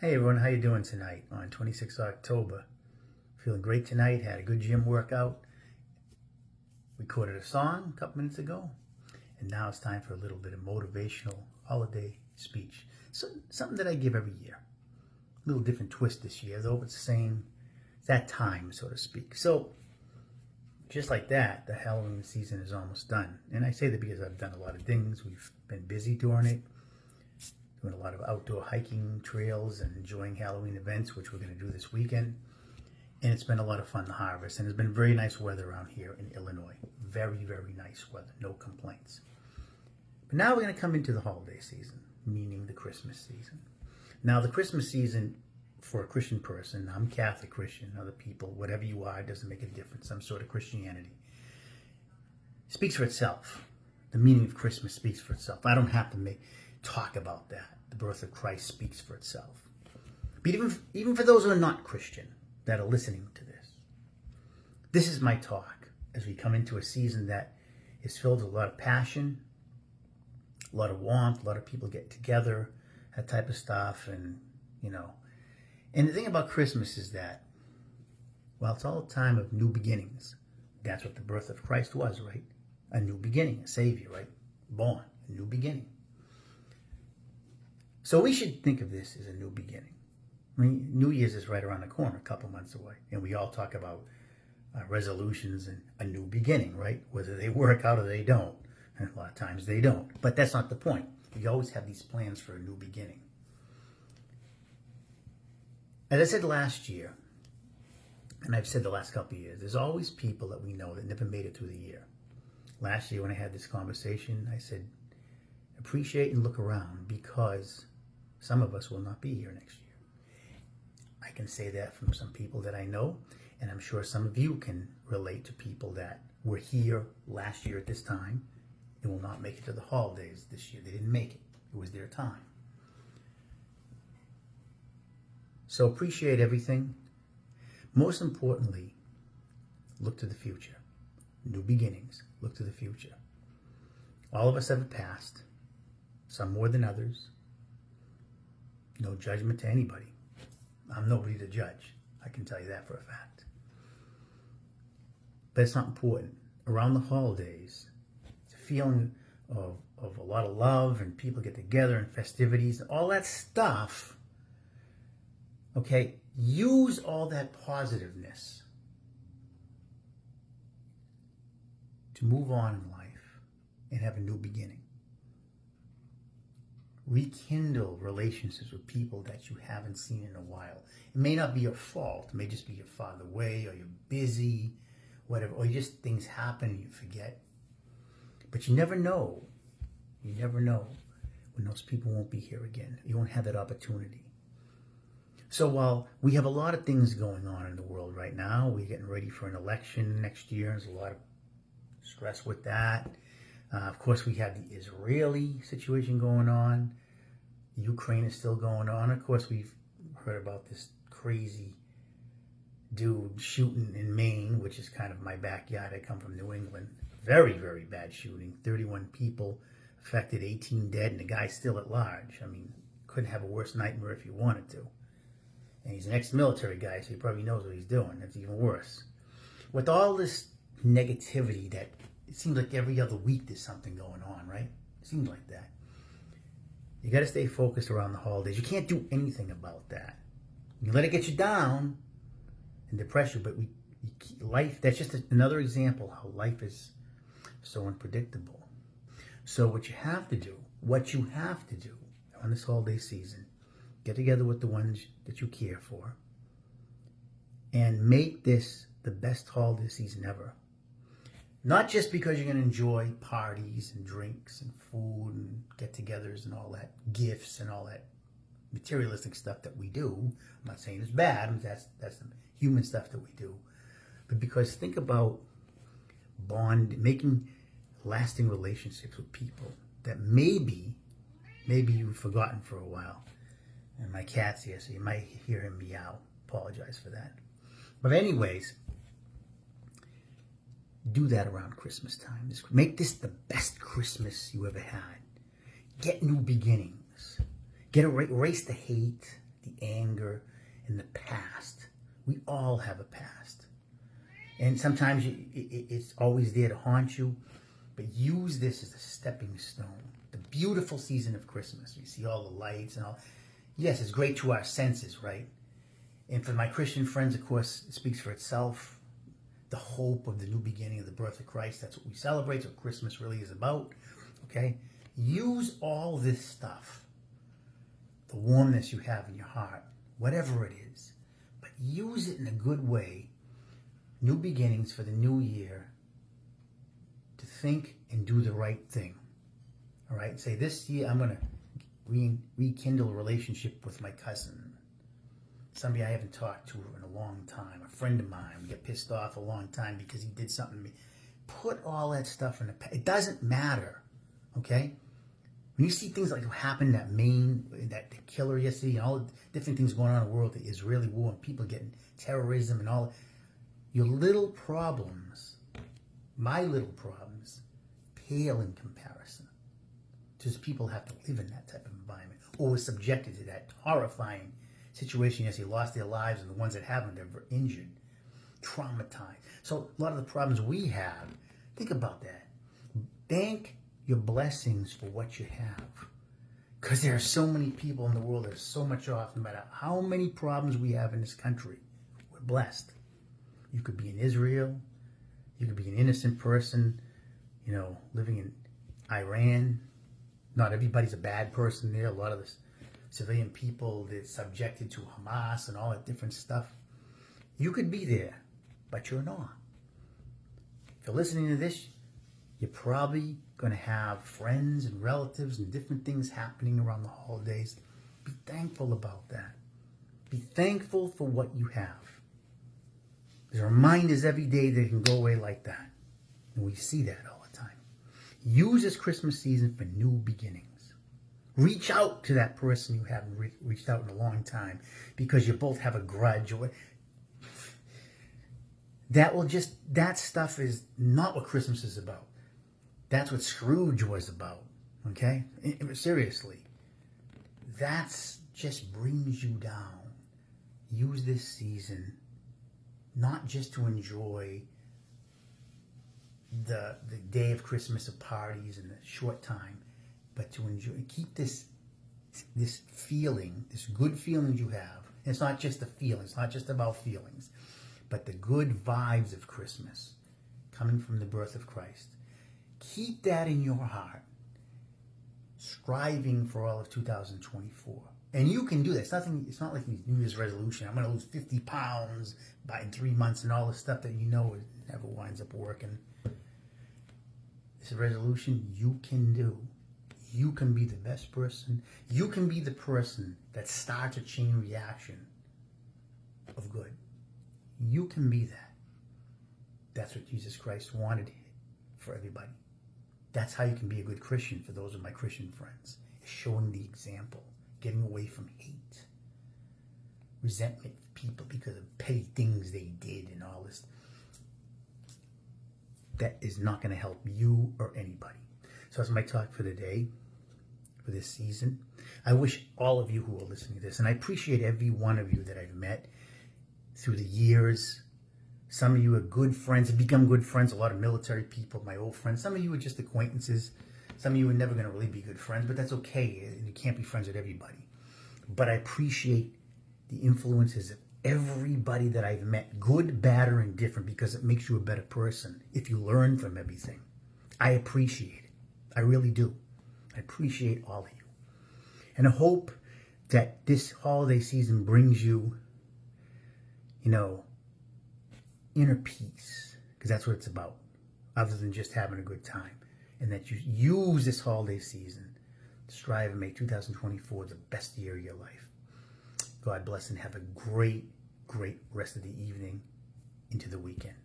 Hey everyone, how you doing tonight on 26 October? Feeling great tonight, had a good gym workout, recorded a song a couple minutes ago, and now it's time for a little bit of motivational holiday speech. So, something that I give every year. A little different twist this year, though it's the same, it's that time, so to speak. So, just like that, the Halloween season is almost done. And I say that because I've done a lot of things, we've been busy during it, doing a lot of outdoor hiking trails and enjoying Halloween events, which we're going to do this weekend. And it's been a lot of fun to harvest. And it's been very nice weather around here in Illinois. Very, very nice weather. No complaints. But now we're going to come into the holiday season, meaning the Christmas season. Now, the Christmas season, for a Christian person, I'm Catholic Christian, other people, whatever you are, it doesn't make a difference, some sort of Christianity, speaks for itself. The meaning of Christmas speaks for itself. I don't have to talk about that. The birth of Christ speaks for itself. But even for those who are not Christian that are listening to this is my talk as we come into a season that is filled with a lot of passion, a lot of warmth, a lot of people get together, that type of stuff. And the thing about Christmas is that, well, it's all a time of new beginnings. That's what the birth of Christ was, right? A new beginning, a Savior, right? Born, a new beginning. So we should think of this as a new beginning. I mean, New Year's is right around the corner, a couple months away. And we all talk about resolutions and a new beginning, right? Whether they work out or they don't. And a lot of times they don't. But that's not the point. We always have these plans for a new beginning. As I said last year, and I've said the last couple of years, there's always people that we know that never made it through the year. Last year when I had this conversation, I said, appreciate and look around because some of us will not be here next year. I can say that from some people that I know, and I'm sure some of you can relate to people that were here last year at this time and will not make it to the holidays this year. They didn't make it. It was their time. So appreciate everything. Most importantly, look to the future. New beginnings. Look to the future. All of us have a past, some more than others. No judgment to anybody. I'm nobody to judge. I can tell you that for a fact. But it's not important. Around the holidays, it's a feeling of a lot of love and people get together and festivities and all that stuff. Okay, use all that positiveness to move on in life and have a new beginning. Rekindle relationships with people that you haven't seen in a while. It may not be your fault. It may just be you're farther away or you're busy, whatever, or just things happen and you forget. But you never know. You never know when those people won't be here again. You won't have that opportunity. So while we have a lot of things going on in the world right now, we're getting ready for an election next year. There's a lot of stress with that. Of course, we have the Israeli situation going on. Ukraine is still going on. Of course, we've heard about this crazy dude shooting in Maine, which is kind of my backyard. I come from New England. Very, very bad shooting. 31 people affected, 18 dead, and the guy's still at large. I mean, couldn't have a worse nightmare if you wanted to. And he's an ex-military guy, so he probably knows what he's doing. That's even worse. With all this negativity that it seems like every other week there's something going on, right? It seems like that. You got to stay focused around the holidays. You can't do anything about that. You let it get you down and depress you, but life, that's just another example how life is so unpredictable. So what you have to do on this holiday season, get together with the ones that you care for and make this the best holiday season ever. Not just because you're going to enjoy parties and drinks and food and get-togethers and all that, gifts and all that materialistic stuff that we do. I'm not saying it's bad. That's the human stuff that we do. But because think about making lasting relationships with people that maybe you've forgotten for a while. And my cat's here, so you might hear him meow. Apologize for that. But anyways, do that around Christmas time. Make this the best Christmas you ever had. Get new beginnings. Erase the hate. the anger, and the past. We all have a past. And sometimes it's always there to haunt you, but use this as a stepping stone. The beautiful season of Christmas. You see all the lights and all. Yes, it's great to our senses, right? And for my Christian friends, of course, it speaks for itself. The hope of the new beginning of the birth of Christ. That's what we celebrate. That's what Christmas really is about. Okay? Use all this stuff. The warmness you have in your heart. Whatever it is. But use it in a good way. New beginnings for the new year. To think and do the right thing. All right? Say, this year I'm going to rekindle a relationship with my cousin. Somebody I haven't talked to in a long time. A friend of mine. We get pissed off a long time because he did something to me. Put all that stuff in the past. It doesn't matter. Okay? When you see things like what happened that the killer yesterday, and all the different things going on in the world, the Israeli war, and people getting terrorism and all, your little problems, my little problems, pale in comparison. Just people have to live in that type of environment or were subjected to that horrifying situation. Yes, they lost their lives, and the ones that haven't, they're injured, traumatized. So a lot of the problems we have, think about that. Thank your blessings for what you have. Because there are so many people in the world, there's so much off, no matter how many problems we have in this country, we're blessed. You could be in Israel, you could be an innocent person, living in Iran. Not everybody's a bad person there. A lot of the civilian people, they're subjected to Hamas and all that different stuff. You could be there, but you're not. If you're listening to this, you're probably going to have friends and relatives and different things happening around the holidays. Be thankful about that. Be thankful for what you have. There's reminders every day that it can go away like that. And we see that all the time. Use this Christmas season for new beginnings. Reach out to that person you haven't reached out in a long time because you both have a grudge. That stuff is not what Christmas is about. That's what Scrooge was about. Okay? Seriously. That's just brings you down. Use this season not just to enjoy the day of Christmas of parties and the short time, but to enjoy, keep this feeling, this good feeling you have. And it's not just a feeling, it's not just about feelings, but the good vibes of Christmas coming from the birth of Christ. Keep that in your heart, striving for all of 2024. And you can do that. It's not like these New Year's resolution. I'm going to lose 50 pounds in 3 months and all this stuff that it never winds up working. This resolution you can do. You can be the best person. You can be the person that starts a chain reaction of good. You can be that. That's what Jesus Christ wanted for everybody. That's how you can be a good Christian for those of my Christian friends. Showing the example. Getting away from hate. Resentment of people because of petty things they did and all this. That is not going to help you or anybody. So that's my talk for today, for this season. I wish all of you who are listening to this, and I appreciate every one of you that I've met through the years. Some of you are good friends, have become good friends, a lot of military people, my old friends. Some of you are just acquaintances. Some of you are never going to really be good friends, but that's okay. You can't be friends with everybody. But I appreciate the influences of everybody that I've met, good, bad, or indifferent, because it makes you a better person if you learn from everything. I appreciate it. I really do. I appreciate all of you. And I hope that this holiday season brings you, inner peace, because that's what it's about, other than just having a good time. And that you use this holiday season to strive and make 2024 the best year of your life. God bless and have a great, great rest of the evening into the weekend.